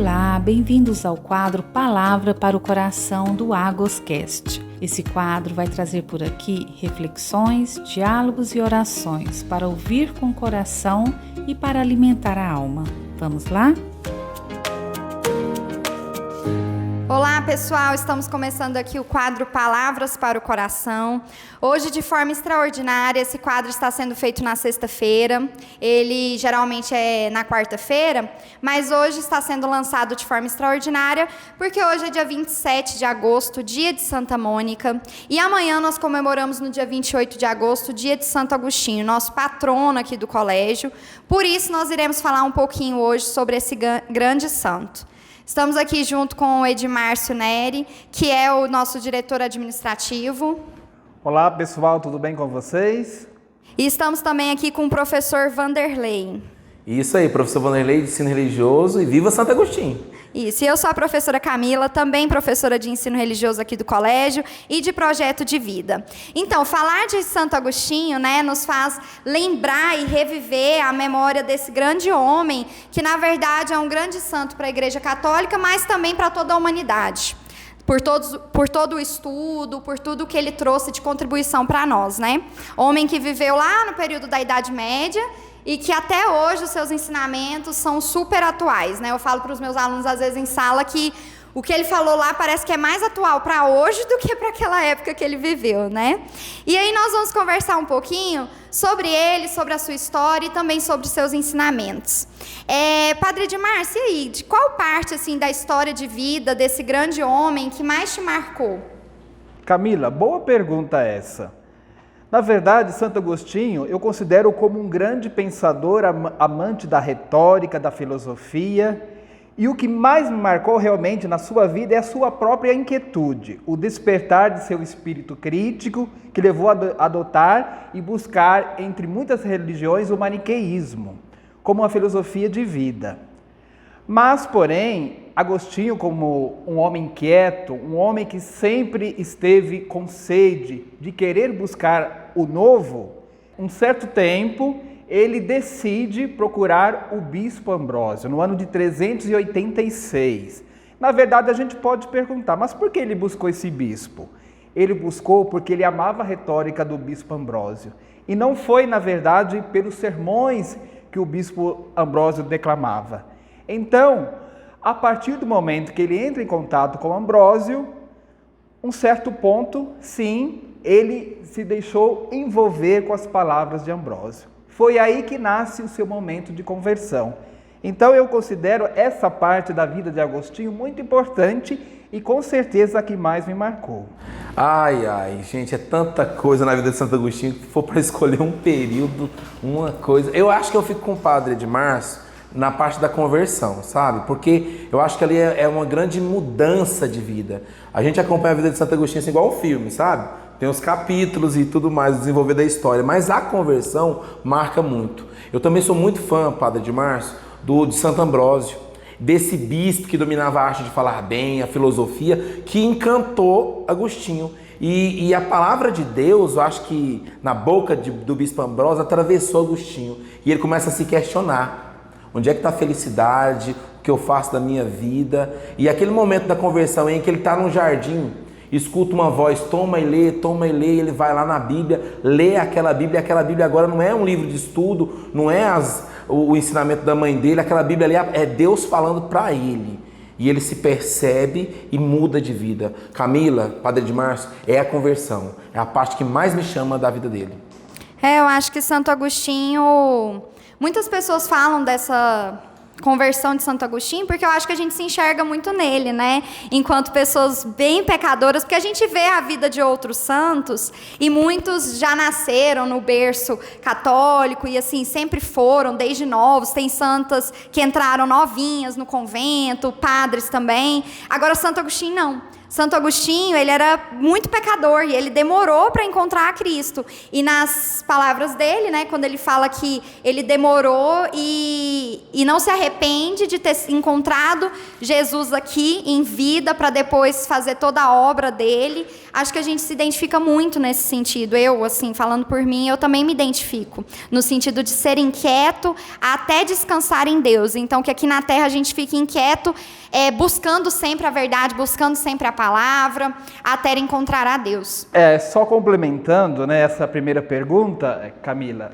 Olá, bem-vindos ao quadro Palavra para o Coração do Agoscast. Esse quadro vai trazer por aqui reflexões, diálogos e orações para ouvir com o coração e para alimentar a alma. Vamos lá? Olá pessoal, estamos começando aqui o quadro Palavras para o Coração. Hoje, de forma extraordinária, esse quadro está sendo feito na sexta-feira. Ele geralmente é na quarta-feira, mas hoje está sendo lançado de forma extraordinária, porque hoje é dia 27 de agosto, dia de Santa Mônica, e amanhã nós comemoramos no dia 28 de agosto, dia de Santo Agostinho, nosso patrono aqui do colégio. Por isso, nós iremos falar um pouquinho hoje sobre esse grande santo. Estamos aqui junto com o Edmárcio Neri, que é o nosso diretor administrativo. Olá pessoal, tudo bem com vocês? E estamos também aqui com o professor Vanderlei. Isso aí, professor Vanderlei de ensino religioso e viva Santo Agostinho. Isso, e eu sou a professora Camila, também professora de ensino religioso aqui do colégio e de projeto de vida. Então, falar de Santo Agostinho, nos faz lembrar e reviver a memória desse grande homem, que na verdade é um grande santo para a Igreja Católica, mas também para toda a humanidade. Por todo o estudo, por tudo que ele trouxe de contribuição para nós, Homem que viveu lá no período da Idade Média e que até hoje os seus ensinamentos são super atuais, Eu falo para os meus alunos, às vezes, em sala, que o que ele falou lá parece que é mais atual para hoje do que para aquela época que ele viveu, E aí nós vamos conversar um pouquinho sobre ele, sobre a sua história e também sobre os seus ensinamentos. Padre Edmárcio, e aí, de qual parte da história de vida desse grande homem que mais te marcou? Camila, boa pergunta essa. Na verdade, Santo Agostinho eu considero como um grande pensador, amante da retórica, da filosofia. E o que mais me marcou realmente na sua vida é a sua própria inquietude, o despertar de seu espírito crítico, que levou a adotar e buscar, entre muitas religiões, o maniqueísmo, como uma filosofia de vida. Mas, porém, Agostinho, como um homem inquieto, um homem que sempre esteve com sede de querer buscar o novo, um certo tempo ele decide procurar o bispo Ambrósio, no ano de 386. Na verdade, a gente pode perguntar, mas por que ele buscou esse bispo? Ele buscou porque ele amava a retórica do bispo Ambrósio. E não foi, na verdade, pelos sermões que o bispo Ambrósio declamava. Então, a partir do momento que ele entra em contato com Ambrósio, um certo ponto, sim, ele se deixou envolver com as palavras de Ambrósio. Foi aí que nasce o seu momento de conversão. Então eu considero essa parte da vida de Agostinho muito importante e com certeza a que mais me marcou. Ai, gente, é tanta coisa na vida de Santo Agostinho que for para escolher um período, uma coisa. Eu acho que eu fico com o padre Edmárcio na parte da conversão, sabe? Porque eu acho que ali é uma grande mudança de vida. A gente acompanha a vida de Santo Agostinho assim, igual o filme, sabe? Tem os capítulos e tudo mais, o desenvolver da história, mas a conversão marca muito. Eu também sou muito fã, padre Edmárcio, de Santo Ambrósio, desse bispo que dominava a arte de falar bem, a filosofia, que encantou Agostinho. E a palavra de Deus, eu acho que na boca do bispo Ambrósio, atravessou Agostinho. E ele começa a se questionar. Onde é que está a felicidade? O que eu faço da minha vida? E aquele momento da conversão em que ele está num jardim, escuta uma voz, toma e lê, e ele vai lá na Bíblia, lê aquela Bíblia, e aquela Bíblia agora não é um livro de estudo, não é o ensinamento da mãe dele, aquela Bíblia ali é Deus falando para ele. E ele se percebe e muda de vida. Camila, padre Edmárcio, é a conversão, é a parte que mais me chama da vida dele. Eu acho que Santo Agostinho, muitas pessoas falam dessa conversão de Santo Agostinho, porque eu acho que a gente se enxerga muito nele, enquanto pessoas bem pecadoras, porque a gente vê a vida de outros santos, e muitos já nasceram no berço católico, e assim, sempre foram, desde novos, tem santas que entraram novinhas no convento, padres também. Agora, Santo Agostinho não. Santo Agostinho, ele era muito pecador e ele demorou para encontrar a Cristo. E nas palavras dele, quando ele fala que ele demorou e e não se arrepende de ter encontrado Jesus aqui em vida para depois fazer toda a obra dele. Acho que a gente se identifica muito nesse sentido. Eu, assim, falando por mim, eu também me identifico no sentido de ser inquieto até descansar em Deus. Então, que aqui na terra a gente fique inquieto, buscando sempre a verdade, buscando sempre a palavra, até encontrar a Deus. Só complementando, né, essa primeira pergunta, Camila,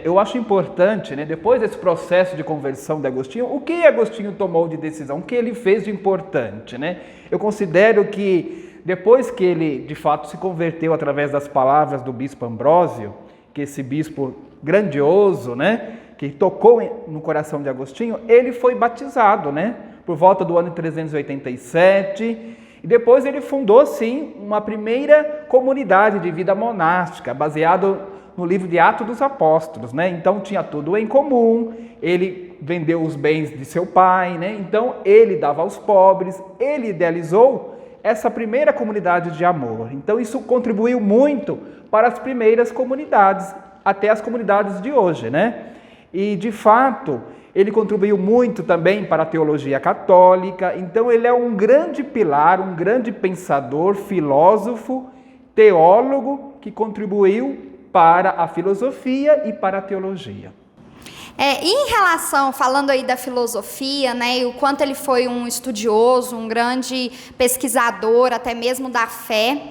eu acho importante, né, depois desse processo de conversão de Agostinho, o que Agostinho tomou de decisão, o que ele fez de importante, né? Eu considero que depois que ele, de fato, se converteu através das palavras do bispo Ambrósio, que esse bispo grandioso, né, que tocou no coração de Agostinho, ele foi batizado, né, por volta do ano 387, e depois ele fundou, sim, uma primeira comunidade de vida monástica, baseado no livro de Atos dos Apóstolos, né? Então tinha tudo em comum, ele vendeu os bens de seu pai, né? Então ele dava aos pobres, ele idealizou essa primeira comunidade de amor. Então isso contribuiu muito para as primeiras comunidades, até as comunidades de hoje, né? E de fato, ele contribuiu muito também para a teologia católica. Então ele é um grande pilar, um grande pensador, filósofo, teólogo que contribuiu para a filosofia e para a teologia. Em relação, falando aí da filosofia, né, e o quanto ele foi um estudioso, um grande pesquisador, até mesmo da fé,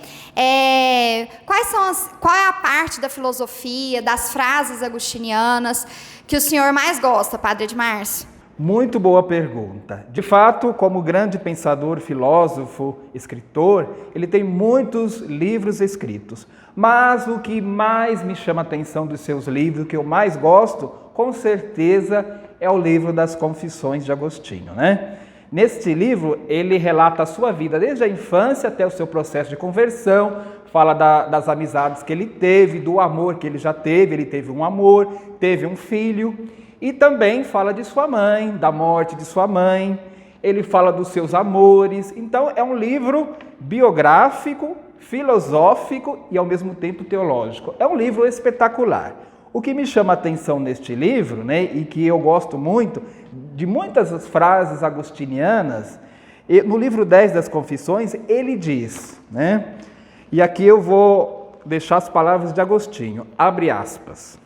qual é a parte da filosofia, das frases agostinianas que o senhor mais gosta, Padre Edmárcio? Muito boa pergunta. De fato, como grande pensador, filósofo, escritor, ele tem muitos livros escritos. Mas o que mais me chama a atenção dos seus livros, o que eu mais gosto, com certeza, é o livro das Confissões de Agostinho, né? Neste livro, ele relata a sua vida desde a infância até o seu processo de conversão, fala das amizades que ele teve, do amor que ele já teve, ele teve um amor, teve um filho, e também fala de sua mãe, da morte de sua mãe, ele fala dos seus amores. Então é um livro biográfico, filosófico e ao mesmo tempo teológico. É um livro espetacular. O que me chama a atenção neste livro, né, e que eu gosto muito, de muitas frases agostinianas, no livro 10 das Confissões, ele diz, né, e aqui eu vou deixar as palavras de Agostinho, abre aspas.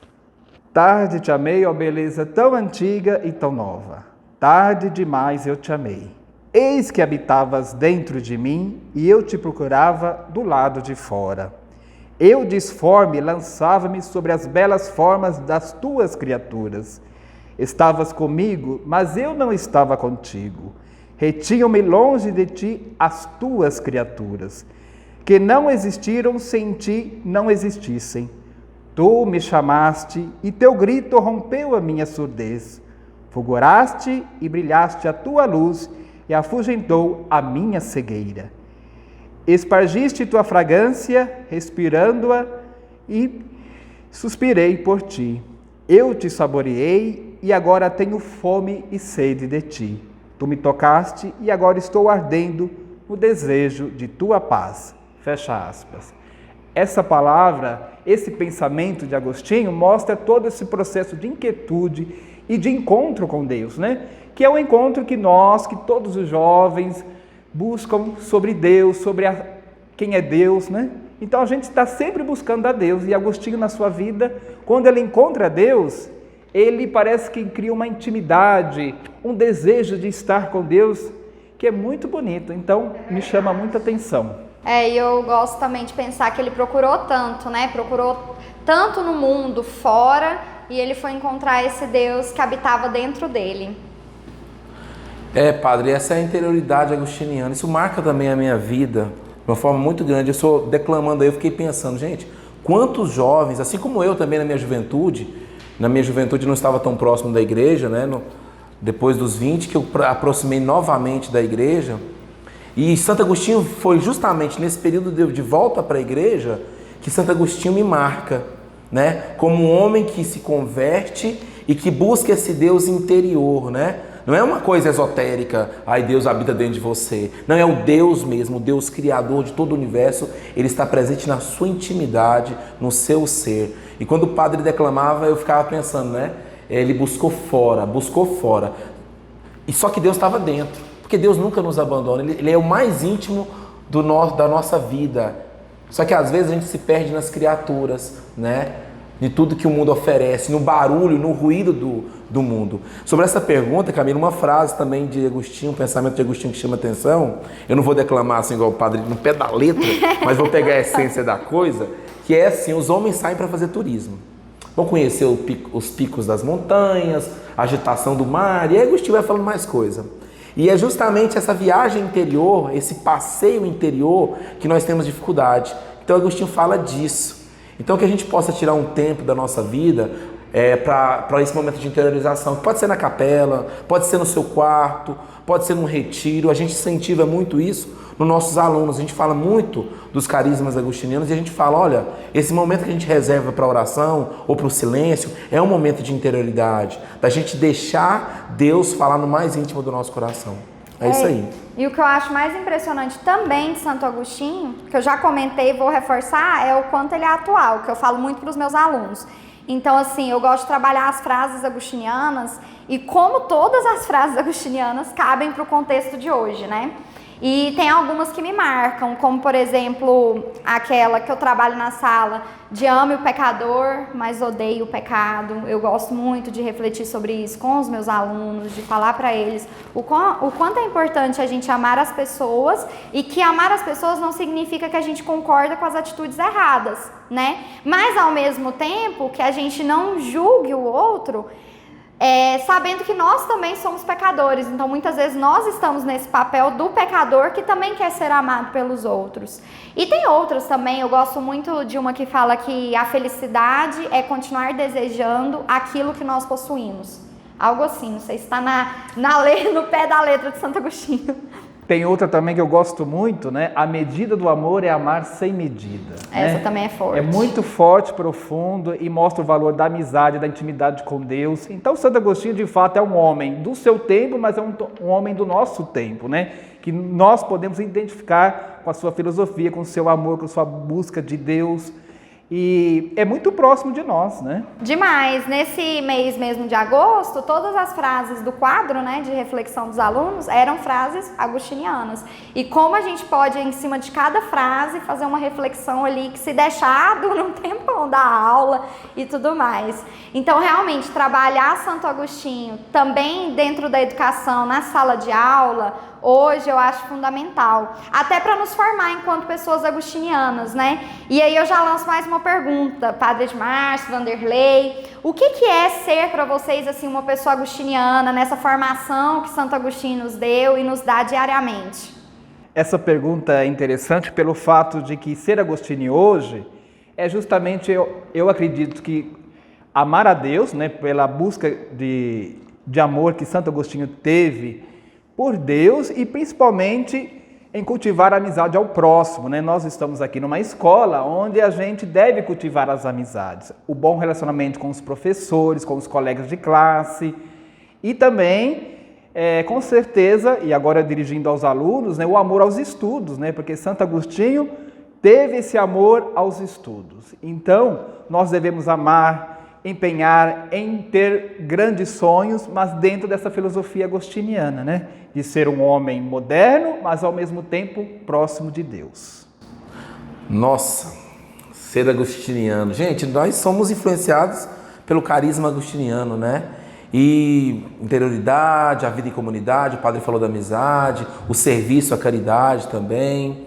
Tarde te amei, ó beleza tão antiga e tão nova. Tarde demais eu te amei. Eis que habitavas dentro de mim e eu te procurava do lado de fora. Eu disforme lançava-me sobre as belas formas das tuas criaturas. Estavas comigo, mas eu não estava contigo. Retinham-me longe de ti as tuas criaturas, que não existiram sem ti não existissem. Tu me chamaste e teu grito rompeu a minha surdez. Fulguraste e brilhaste a tua luz e afugentou a minha cegueira. Espargiste tua fragrância, respirando-a, e suspirei por ti. Eu te saboreei e agora tenho fome e sede de ti. Tu me tocaste e agora estou ardendo no desejo de tua paz. Fecha aspas. Essa palavra, esse pensamento de Agostinho mostra todo esse processo de inquietude e de encontro com Deus, né? Que é o encontro que todos os jovens buscam sobre Deus, sobre quem é Deus, né? Então a gente está sempre buscando a Deus, e Agostinho na sua vida, quando ele encontra Deus, ele parece que cria uma intimidade, um desejo de estar com Deus, que é muito bonito, então me chama muita atenção. E eu gosto também de pensar que ele procurou tanto, né? Procurou tanto no mundo fora, e ele foi encontrar esse Deus que habitava dentro dele. Padre, essa é a interioridade agostiniana. Isso marca também a minha vida de uma forma muito grande. Eu sou declamando aí, eu fiquei pensando, gente, quantos jovens, assim como eu também na minha juventude não estava tão próximo da igreja, né? Depois dos 20 que eu aproximei novamente da igreja. E Santo Agostinho foi justamente nesse período de volta para a igreja que Santo Agostinho me marca, né? Como um homem que se converte e que busca esse Deus interior, né? Não é uma coisa esotérica, Deus habita dentro de você. Não, é o Deus mesmo, o Deus criador de todo o universo. Ele está presente na sua intimidade, no seu ser. E quando o padre declamava, eu ficava pensando, né? ele buscou fora. E só que Deus estava dentro, porque Deus nunca nos abandona, ele é o mais íntimo da nossa vida. Só que às vezes a gente se perde nas criaturas, né? De tudo que o mundo oferece, no barulho, no ruído do mundo. Sobre essa pergunta, Camila, uma frase também de Agostinho, um pensamento de Agostinho que chama atenção. Eu não vou declamar assim igual o padre no pé da letra, mas vou pegar a essência da coisa, que é assim: os homens saem para fazer turismo. Vão conhecer os picos das montanhas, a agitação do mar, e aí Agostinho vai falando mais coisa. E é justamente essa viagem interior, esse passeio interior, que nós temos dificuldade. Então Agostinho fala disso. Então que a gente possa tirar um tempo da nossa vida para esse momento de interiorização. Pode ser na capela, pode ser no seu quarto, pode ser num retiro. A gente incentiva muito isso nos nossos alunos. A gente fala muito dos carismas agostinianos e a gente fala, olha, esse momento que a gente reserva para a oração ou para o silêncio é um momento de interioridade, da gente deixar Deus falar no mais íntimo do nosso coração. É isso aí. E o que eu acho mais impressionante também de Santo Agostinho, que eu já comentei e vou reforçar, é o quanto ele é atual, que eu falo muito para os meus alunos. Então, assim, eu gosto de trabalhar as frases agostinianas e como todas as frases agostinianas cabem para o contexto de hoje, né? E tem algumas que me marcam, como, por exemplo, aquela que eu trabalho na sala de ame o pecador, mas odeie o pecado. Eu gosto muito de refletir sobre isso com os meus alunos, de falar para eles o quanto é importante a gente amar as pessoas e que amar as pessoas não significa que a gente concorda com as atitudes erradas, né? Mas, ao mesmo tempo, que a gente não julgue o outro, sabendo que nós também somos pecadores. Então muitas vezes nós estamos nesse papel do pecador que também quer ser amado pelos outros. E tem outras também, eu gosto muito de uma que fala que a felicidade é continuar desejando aquilo que nós possuímos. Algo assim, não sei se está no pé da letra de Santo Agostinho. Tem outra também que eu gosto muito, né? A medida do amor é amar sem medida. Essa né? também é forte. É muito forte, profundo e mostra o valor da amizade, da intimidade com Deus. Então, Santo Agostinho, de fato, é um homem do seu tempo, mas é um homem do nosso tempo, né? Que nós podemos identificar com a sua filosofia, com o seu amor, com a sua busca de Deus. E é muito próximo de nós, né? Demais. Nesse mês mesmo de agosto, todas as frases do quadro, né, de reflexão dos alunos eram frases agostinianas. E como a gente pode, em cima de cada frase, fazer uma reflexão ali que se deixar dura um tempão da aula e tudo mais. Então, realmente, trabalhar Santo Agostinho também dentro da educação, na sala de aula, hoje eu acho fundamental, até para nos formar enquanto pessoas agostinianas, né? E aí eu já lanço mais uma pergunta, Padre Edmárcio, Vanderlei, o que é ser para vocês assim uma pessoa agostiniana nessa formação que Santo Agostinho nos deu e nos dá diariamente? Essa pergunta é interessante pelo fato de que ser agostiniano hoje é justamente, eu acredito que amar a Deus, né, pela busca de amor que Santo Agostinho teve por Deus e principalmente em cultivar a amizade ao próximo, né? Nós estamos aqui numa escola onde a gente deve cultivar as amizades, o bom relacionamento com os professores, com os colegas de classe e também, com certeza, e agora dirigindo aos alunos, né, o amor aos estudos, né? Porque Santo Agostinho teve esse amor aos estudos. Então, nós devemos amar, empenhar em ter grandes sonhos, mas dentro dessa filosofia agostiniana, né? De ser um homem moderno, mas ao mesmo tempo próximo de Deus. Nossa, ser agostiniano. Gente, nós somos influenciados pelo carisma agostiniano, né? E interioridade, a vida em comunidade, o padre falou da amizade, o serviço, a caridade também.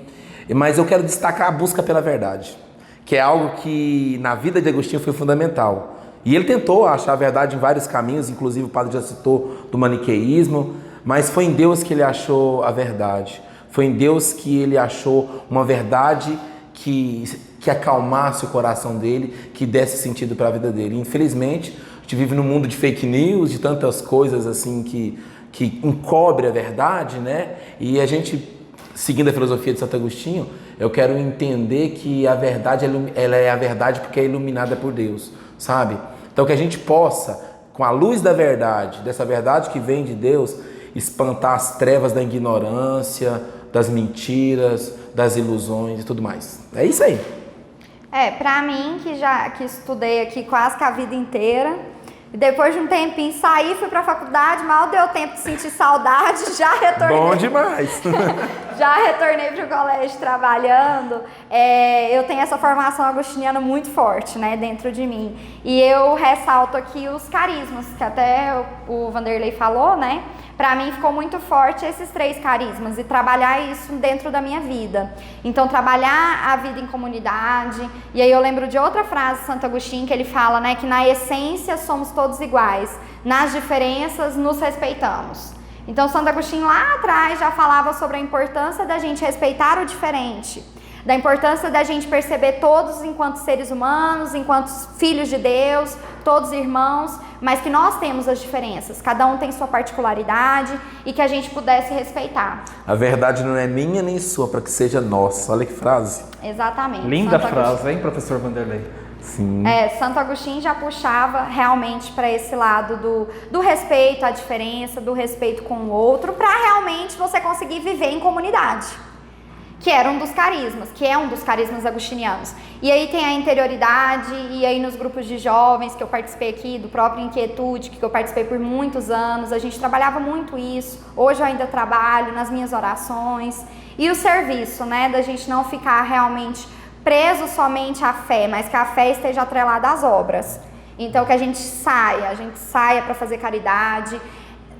Mas eu quero destacar a busca pela verdade, que é algo que na vida de Agostinho foi fundamental. E ele tentou achar a verdade em vários caminhos, inclusive o padre já citou do maniqueísmo, mas foi em Deus que ele achou a verdade. Foi em Deus que ele achou uma verdade que acalmasse o coração dele, que desse sentido para a vida dele. Infelizmente, a gente vive num mundo de fake news, de tantas coisas assim que encobre a verdade, né? E a gente, seguindo a filosofia de Santo Agostinho, eu quero entender que a verdade ela é a verdade porque é iluminada por Deus, sabe? Então que a gente possa, com a luz da verdade, dessa verdade que vem de Deus, espantar as trevas da ignorância, das mentiras, das ilusões e tudo mais. É isso aí. Para mim, que estudei aqui quase que a vida inteira, Depois de um tempinho saí, fui para a faculdade, mal deu tempo de sentir saudade, já retornei. Bom demais. Já retornei para o colégio trabalhando. Eu tenho essa formação agostiniana muito forte, né, dentro de mim. E eu ressalto aqui os carismas, que até o Vanderlei falou, né? Para mim ficou muito forte esses 3 carismas e trabalhar isso dentro da minha vida. Então, trabalhar a vida em comunidade. E aí eu lembro de outra frase de Santo Agostinho que ele fala, né, que na essência somos todos iguais, nas diferenças nos respeitamos. Então, Santo Agostinho lá atrás já falava sobre a importância da gente respeitar o diferente, da importância da gente perceber todos enquanto seres humanos, enquanto filhos de Deus, todos irmãos, mas que nós temos as diferenças, cada um tem sua particularidade e que a gente pudesse respeitar. A verdade não é minha nem sua, para que seja nossa. Olha que frase. Exatamente. Linda frase, hein, professor Vanderlei? Sim. Santo Agostinho já puxava realmente para esse lado do respeito à diferença, do respeito com o outro, para realmente você conseguir viver em comunidade. Que era um dos carismas, que é um dos carismas agostinianos. E aí tem a interioridade, e aí nos grupos de jovens que eu participei aqui, do próprio Inquietude, que eu participei por muitos anos, a gente trabalhava muito isso. Hoje eu ainda trabalho nas minhas orações. E o serviço, né, da gente não ficar realmente preso somente à fé, mas que a fé esteja atrelada às obras. Então que a gente saia para fazer caridade.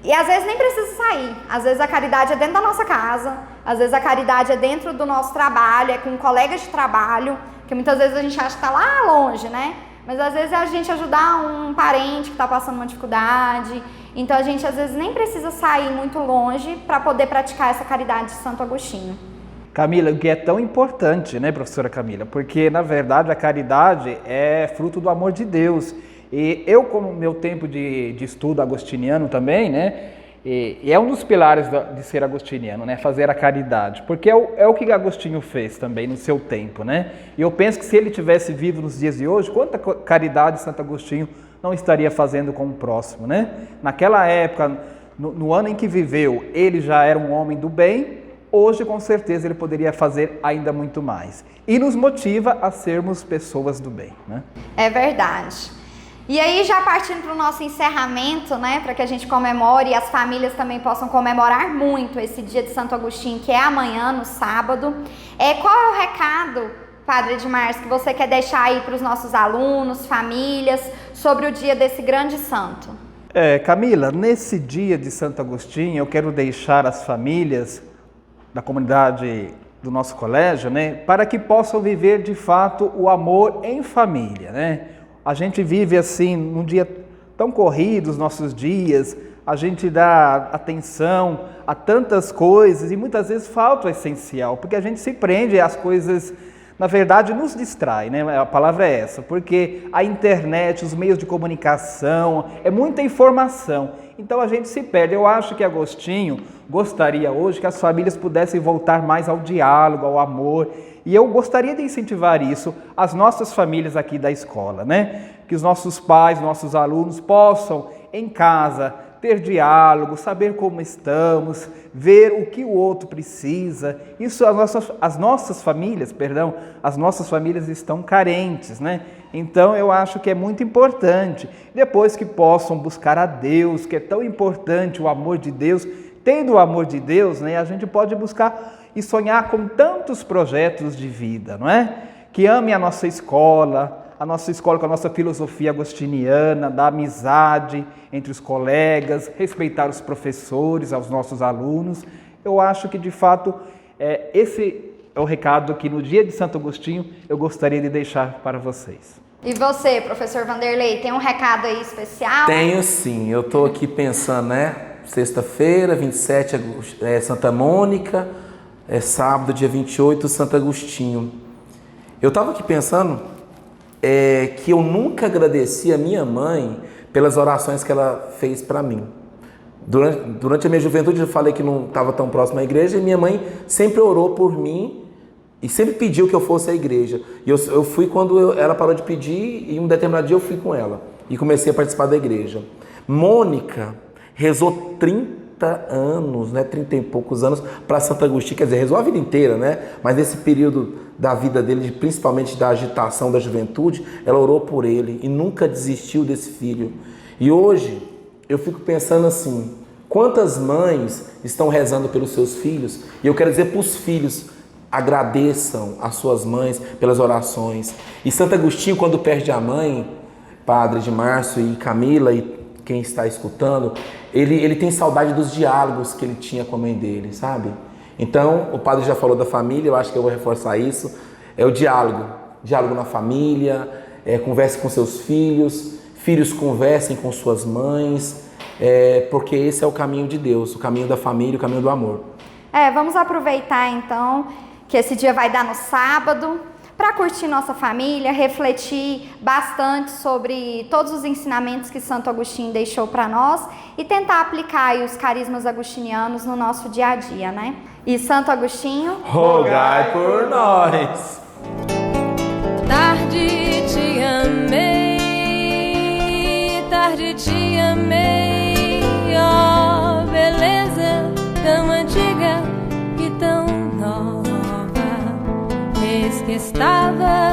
E às vezes nem precisa sair, às vezes a caridade é dentro da nossa casa, às vezes a caridade é dentro do nosso trabalho, é com colegas de trabalho, que muitas vezes a gente acha que está lá longe, né? Mas às vezes é a gente ajudar um parente que está passando uma dificuldade, então a gente às vezes nem precisa sair muito longe para poder praticar essa caridade de Santo Agostinho. Camila, o que é tão importante, né, professora Camila? Porque, na verdade, a caridade é fruto do amor de Deus. E eu, como meu tempo de estudo agostiniano também, né, e é um dos pilares de ser agostiniano, né, fazer a caridade, porque é o que Agostinho fez também no seu tempo, né, e eu penso que se ele tivesse vivo nos dias de hoje, quanta caridade Santo Agostinho não estaria fazendo com o próximo, né? Naquela época, no ano em que viveu, ele já era um homem do bem, hoje com certeza ele poderia fazer ainda muito mais, e nos motiva a sermos pessoas do bem, né? É verdade. E aí, já partindo para o nosso encerramento, né, para que a gente comemore e as famílias também possam comemorar muito esse dia de Santo Agostinho, que é amanhã, no sábado. Qual é o recado, Padre Edmárcio, que você quer deixar aí para os nossos alunos, famílias, sobre o dia desse grande santo? Camila, nesse dia de Santo Agostinho, eu quero deixar as famílias da comunidade do nosso colégio, né, para que possam viver de fato o amor em família, né? A gente vive assim, num dia tão corrido, os nossos dias, a gente dá atenção a tantas coisas e muitas vezes falta o essencial, porque a gente se prende às coisas, na verdade, nos distrai, né? A palavra é essa, porque a internet, os meios de comunicação, é muita informação, então a gente se perde. Eu acho que Agostinho gostaria hoje que as famílias pudessem voltar mais ao diálogo, ao amor. E eu gostaria de incentivar isso às nossas famílias aqui da escola, né? Que os nossos pais, nossos alunos possam, em casa, ter diálogo, saber como estamos, ver o que o outro precisa. Isso as nossas famílias estão carentes, né? Então eu acho que é muito importante. Depois que possam buscar a Deus, que é tão importante o amor de Deus. Tendo o amor de Deus, né, a gente pode buscar e sonhar com tantos projetos de vida, não é? Que ame a nossa escola com a nossa filosofia agostiniana, da amizade entre os colegas, respeitar os professores, aos nossos alunos. Eu acho que, de fato, esse é o recado que no dia de Santo Agostinho eu gostaria de deixar para vocês. E você, professor Vanderlei, tem um recado aí especial? Tenho sim, eu estou aqui pensando, né? Sexta-feira, 27, Santa Mônica, sábado, dia 28, Santo Agostinho. Eu estava aqui pensando que eu nunca agradeci a minha mãe pelas orações que ela fez para mim. Durante a minha juventude eu falei que não estava tão próximo à igreja e minha mãe sempre orou por mim e sempre pediu que eu fosse à igreja. E eu fui quando ela parou de pedir e um determinado dia eu fui com ela e comecei a participar da igreja. Mônica rezou 30 anos, né, 30 e poucos anos para Santo Agostinho, quer dizer, rezou a vida inteira, né? Mas nesse período da vida dele, principalmente da agitação da juventude, ela orou por ele e nunca desistiu desse filho. E hoje eu fico pensando assim, quantas mães estão rezando pelos seus filhos? E eu quero dizer para os filhos, agradeçam as suas mães pelas orações. E Santo Agostinho, quando perde a mãe, Padre de Márcio e Camila e quem está escutando, ele tem saudade dos diálogos que ele tinha com a mãe dele, sabe? Então, o padre já falou da família, eu acho que eu vou reforçar isso, é o diálogo. Diálogo na família, converse com seus filhos, filhos conversem com suas mães, porque esse é o caminho de Deus, o caminho da família, o caminho do amor. Vamos aproveitar então que esse dia vai dar no sábado, para curtir nossa família, refletir bastante sobre todos os ensinamentos que Santo Agostinho deixou para nós e tentar aplicar aí os carismas agostinianos no nosso dia a dia, né? E Santo Agostinho, rogai por nós! Tarde te amei, ó beleza tão antiga e tão nova, eis que estava